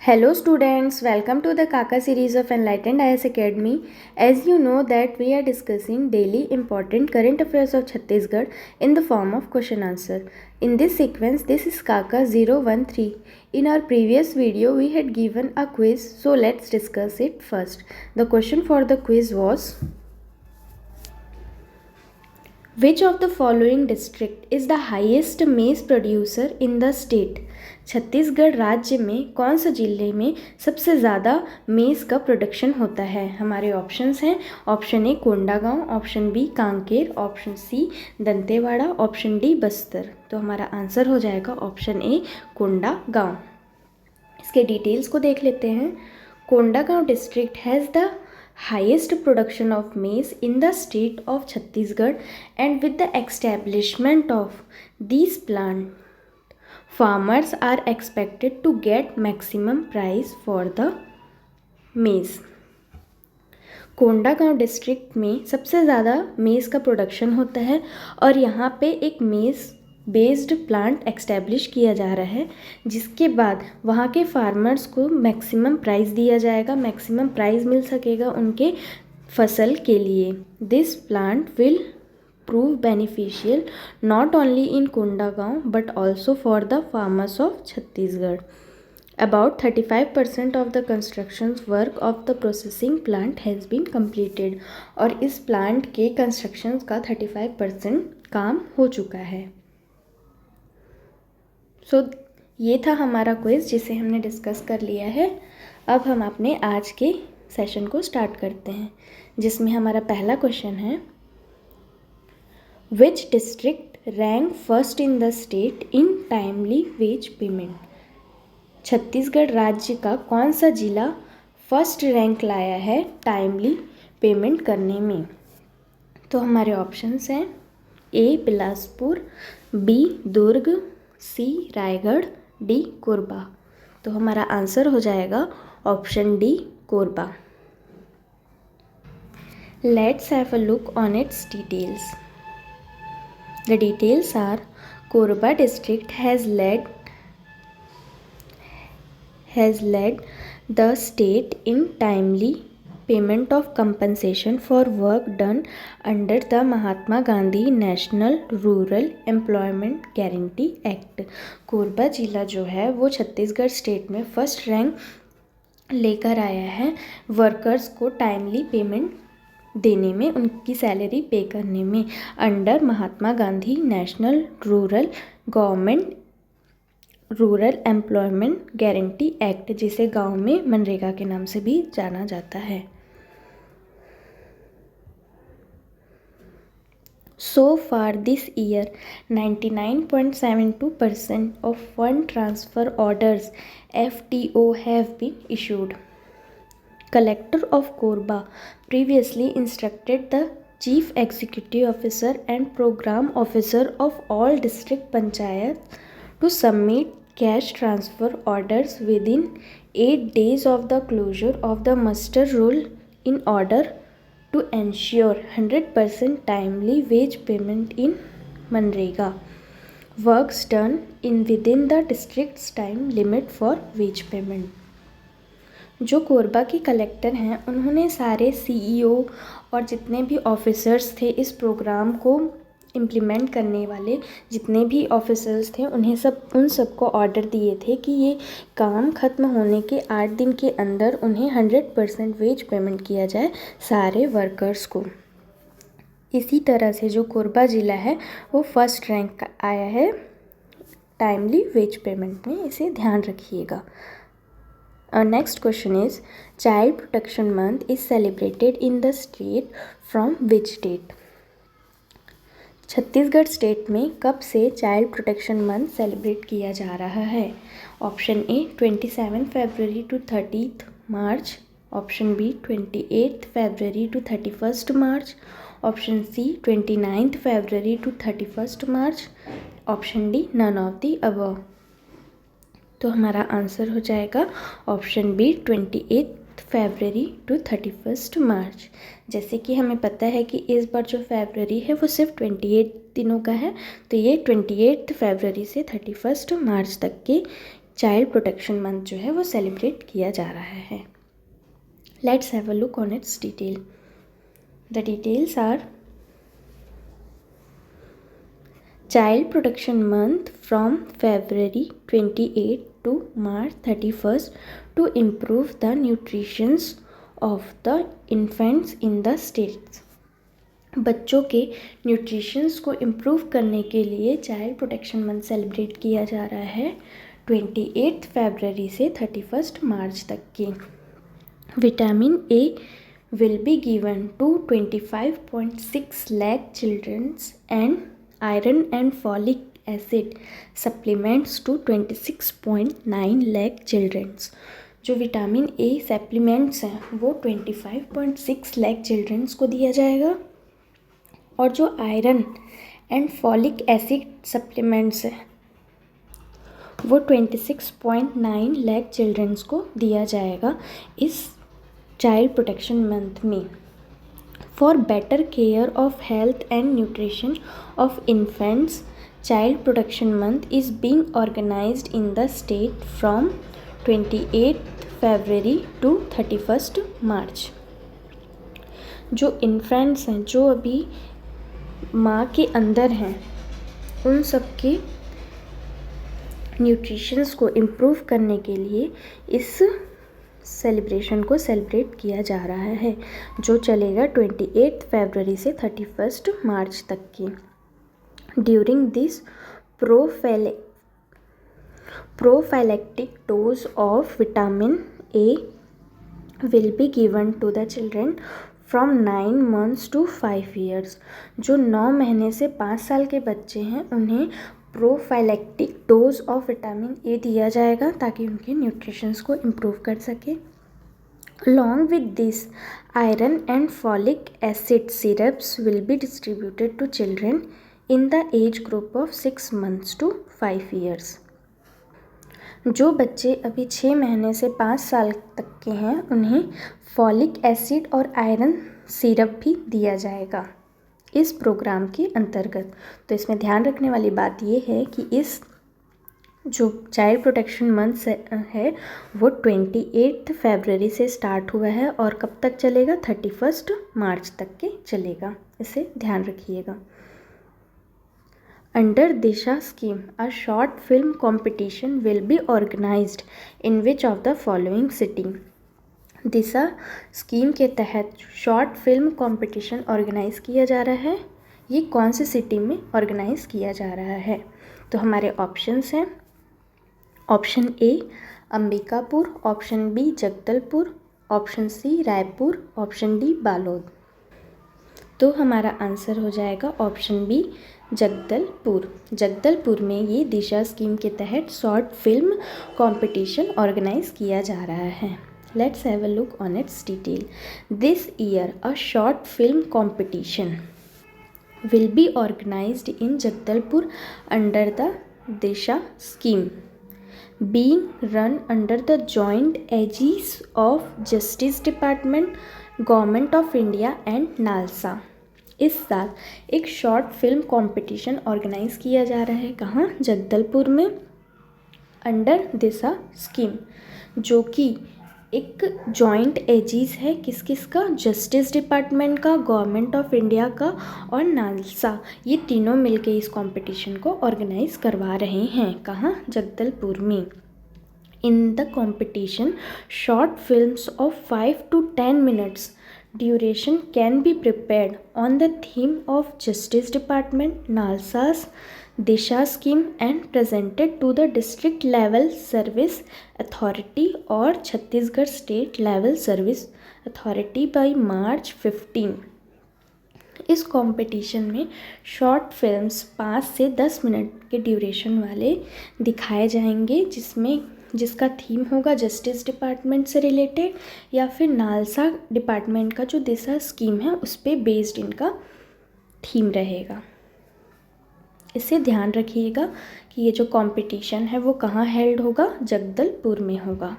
Hello students, welcome to the Kaka series of Enlightened IAS Academy. As you know that we are discussing daily important current affairs of Chhattisgarh in the form of question answer. In this sequence, this is Kaka 013. In our previous video, we had given a quiz, so let's discuss it first. The question for the quiz was, which of the following district is the highest maize producer in the state? Chhattisgarh राज्य में कौन सा जिले में सबसे ज़्यादा मेज़ का प्रोडक्शन होता है? हमारे ऑप्शंस हैं option A Kondagaon, option B Kanker, option C Dantewada, option D Bastar. तो हमारा आंसर हो जाएगा ऑप्शन ए कोंडागांव। इसके डिटेल्स को देख लेते हैं। Kondagaon district has the highest production of maize in the state of Chhattisgarh, and with the establishment of these plant, farmers are expected to get maximum price for the maize. Kondagaon district में सबसे ज़्यादा मेज़ का production होता है और यहाँ पे एक मेज़ बेस्ड प्लांट एक्स्टेब्लिश किया जा रहा है, जिसके बाद वहाँ के फार्मर्स को मैक्सिमम प्राइस दिया जाएगा, मैक्सिमम प्राइस मिल सकेगा उनके फसल के लिए। This plant will prove beneficial not only in Kondagaon but also for the farmers of Chhattisgarh. About 35% of the construction work of the processing plant has been completed, और इस प्लांट के कंस्ट्रक्शन का 35% काम हो चुका है। ये था हमारा क्विज जिसे हमने डिस्कस कर लिया है। अब हम अपने आज के सेशन को स्टार्ट करते हैं, जिसमें हमारा पहला क्वेश्चन है, which district rank first in the state in timely wage payment? Chhattisgarh राज्य का कौन सा जिला फर्स्ट रैंक लाया है टाइमली पेमेंट करने में? तो हमारे ऑप्शंस हैं A Bilaspur, B Durg, C Raigarh, D Korba. तो हमारा आंसर हो जाएगा option D Korba. Let's have a look on its details. The details are, Korba district has led the state in timely payment of compensation for work done under the Mahatma Gandhi National Rural Employment Guarantee Act। Korba जिला जो है वो Chhattisgarh state में first rank लेकर आया है workers को timely payment देने में, उनकी सैलरी पे करने में, under Mahatma Gandhi National Rural Employment Guarantee Act, जिसे गांव में मनरेगा के नाम से भी जाना जाता है। So far this year, 99.72% of fund transfer orders FTO have been issued. Collector of Korba previously instructed the Chief Executive Officer and Program Officer of all district panchayats to submit cash transfer orders within 8 days of the closure of the muster roll in order to ensure 100% timely wage payment in Manrega works done within the district's time limit for wage payment। जो कोरबा के collector हैं उन्होंने सारे CEO और जितने भी officers थे इस प्रोग्राम को इम्प्लीमेंट करने वाले जितने भी ऑफिसर्स थे उन सबको ऑर्डर दिए थे कि ये काम ख़त्म होने के 8 दिन के अंदर उन्हें 100% वेज पेमेंट किया जाए सारे वर्कर्स को। इसी तरह से जो कोरबा ज़िला है वो फर्स्ट रैंक आया है टाइमली वेज पेमेंट में, इसे ध्यान रखिएगा। Next question is, child protection month is celebrated in the state from which date? Chhattisgarh state में कब से चाइल्ड प्रोटेक्शन मंथ सेलिब्रेट किया जा रहा है? Option A 27 February to 30 March, option B 28 February to 31 March, option C 29 February to 31 March, option D none of the above. तो हमारा answer हो जाएगा option B 28 February to 31 March. जैसे कि हमें पता है कि इस बार जो फरवरी है वो सिर्फ 28 दिनों का है, तो ये 28 फरवरी से 31 मार्च तक के चाइल्ड प्रोटेक्शन मंथ जो है वो सेलिब्रेट किया जा रहा है। Let's have a look on its detail. The details are Child Protection Month from February 28 to March 31st to improve the nutrition of the infants in the states। बच्चों के nutritions को इम्प्रूव करने के लिए चाइल्ड प्रोटेक्शन मंथ सेलिब्रेट किया जा रहा है 28 फरवरी से 31 मार्च तक की। Vitamin A will be given to 25.6 lakh children and iron and folic acid supplements to 26.9 lakh children। जो विटामिन ए सप्लीमेंट्स हैं वो 25.6 लाख चिल्ड्रंस को दिया जाएगा और जो iron and folic acid supplements हैं वो 26.9 लाख चिल्ड्रंस को दिया जाएगा इस चाइल्ड प्रोटेक्शन मंथ में। For better care of health and nutrition of infants, Child Protection Month is being organized in the state from 28th February to 31st March। जो infants हैं, जो अभी माँ के अंदर हैं, उन सब के न्यूट्रिशंस को इम्प्रूव करने के लिए इस सेलिब्रेशन को सेलिब्रेट किया जा रहा है जो चलेगा 28 फरवरी से 31 मार्च तक की। During this prophylactic dose of vitamin A will be given to the children from 9 months to 5 years। जो 9 महीने से 5 साल के बच्चे हैं उन्हें prophylactic dose of vitamin A दिया जाएगा ताकि उनके न्यूट्रिशंस को इम्प्रूव कर सके। Along with this, iron and folic acid syrups will be distributed to children in the age group of 6 months to 5 years। जो बच्चे अभी 6 महीने से 5 साल तक के हैं उन्हें फॉलिक एसिड और आयरन सिरप भी दिया जाएगा इस प्रोग्राम के अंतर्गत। तो इसमें ध्यान रखने वाली बात यह है कि इस जो चाइल्ड प्रोटेक्शन मंथ है वो 28 फरवरी से स्टार्ट हुआ है और कब तक चलेगा 31 मार्च तक के चलेगा, इसे ध्यान रखिएगा। Under Disha scheme, a short film competition will be organized in which of the following city। Disha scheme के तहत शॉर्ट फिल्म कंपटीशन ऑर्गेनाइज किया जा रहा है, ये कौन सी सिटी में ऑर्गेनाइज किया जा रहा है? तो हमारे ऑप्शंस हैं option A Ambikapur, option B Jagdalpur, option C Raipur, option D Balod. तो हमारा आंसर हो जाएगा ऑप्शन बी जगदलपुर। जगदलपुर में ये दिशा स्कीम के तहत शॉर्ट फिल्म कंपटीशन ऑर्गेनाइज किया जा रहा है। Let's have a look on its detail. This year a short film competition will be organized in Jagdalpur under the Disha scheme, being run under the joint aegis of Justice Department, Government of India and NALSA। इस साल एक short film competition organise किया जा रहा है, कहाँ? जगदलपुर में, under दिशा scheme, जो कि एक जॉइंट एजीज है किस किस का? जस्टिस डिपार्टमेंट का, गवर्नमेंट ऑफ इंडिया का और नालसा। ये तीनों मिलके इस कंपटीशन को ऑर्गेनाइज करवा रहे हैं, कहाँ? जगदलपुर में। In the competition short films of 5 to 10 minutes duration can be prepared on the theme of Justice Department, NALSA's Disha scheme and presented to the district level service authority or Chhattisgarh state level service authority by March 15। इस competition में short films 5 से 10 minute के duration वाले दिखाए जाएंगे जिसका theme होगा justice department से रिलेटेड या फिर नालसा डिपार्टमेंट का जो दिशा स्कीम है उस पर बेस्ड इनका थीम रहेगा। इसे ध्यान रखिएगा कि ये जो कंपटीशन है वो कहाँ हेल्ड होगा? जगदलपुर में होगा।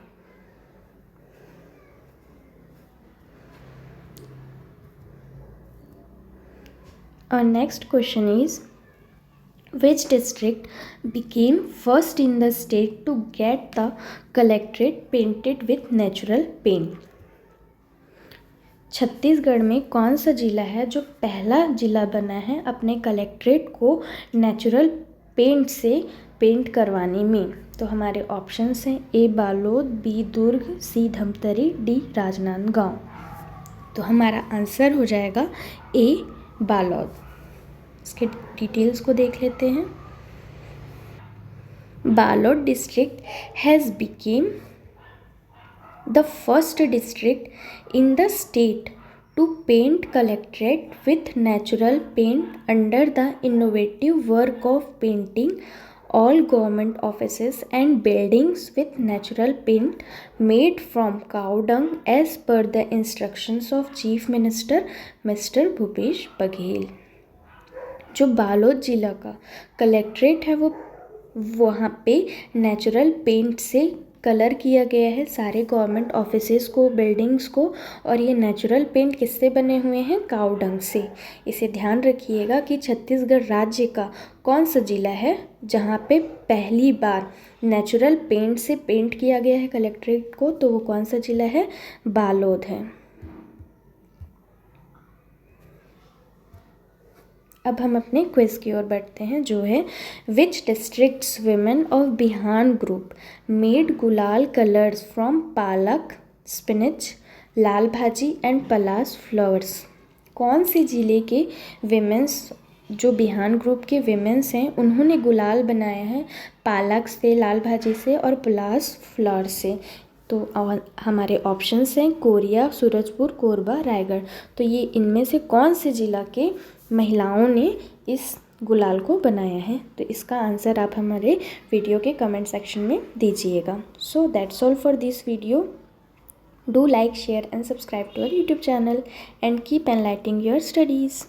Our next question is, Which district became first in the state to get the collectorate painted with natural paint? Chhattisgarh में कौन सा जिला है जो पहला जिला बना है अपने कलेक्ट्रेट को नेचुरल पेंट से पेंट करवाने में? तो हमारे ऑप्शंस हैं ए बालोद, बी दुर्ग, सी धमतरी, डी राजनांदगांव। तो हमारा आंसर हो जाएगा ए बालोद। इसके डिटेल्स को देख लेते हैं। Balod district has became the first district in the state to paint collectorate with natural paint under the innovative work of painting all government offices and buildings with natural paint made from cow dung as per the instructions of Chief Minister Mr. Bhupesh Baghel. जो बालोद जिला का collectorate है वो वहाँ पे natural paint से colour किया गया है सारे गवर्नमेंट ऑफिसेज़ को, बिल्डिंग्स को, और ये नेचुरल पेंट किससे बने हुए हैं? काऊ डंग से। इसे ध्यान रखिएगा कि छत्तीसगढ़ राज्य का कौन सा जिला है जहाँ पे पहली बार नेचुरल पेंट से पेंट किया गया है कलेक्ट्रेट को, तो वो कौन सा जिला है? बालोद है। अब हम अपने क्विज़ की ओर बढ़ते हैं जो है which districts women of Bihan group made gulal colours from palak, spinach, lal bhaji and Palas flowers. कौन से ज़िले के विमेंस जो बिहान ग्रुप के विमेंस हैं उन्होंने गुलाल बनाया है पालक से, लाल भाजी से और पलास फ्लावर से? तो हमारे ऑप्शंस हैं कोरिया, सूरजपुर, कोरबा, रायगढ़। तो ये इनमें से कौन से ज़िला के महिलाओं ने इस गुलाल को बनाया है? तो इसका आंसर आप हमारे वीडियो के कमेंट सेक्शन में दीजिएगा। So that's all for this video. Do like, share and subscribe to our YouTube channel and keep enlightening your studies.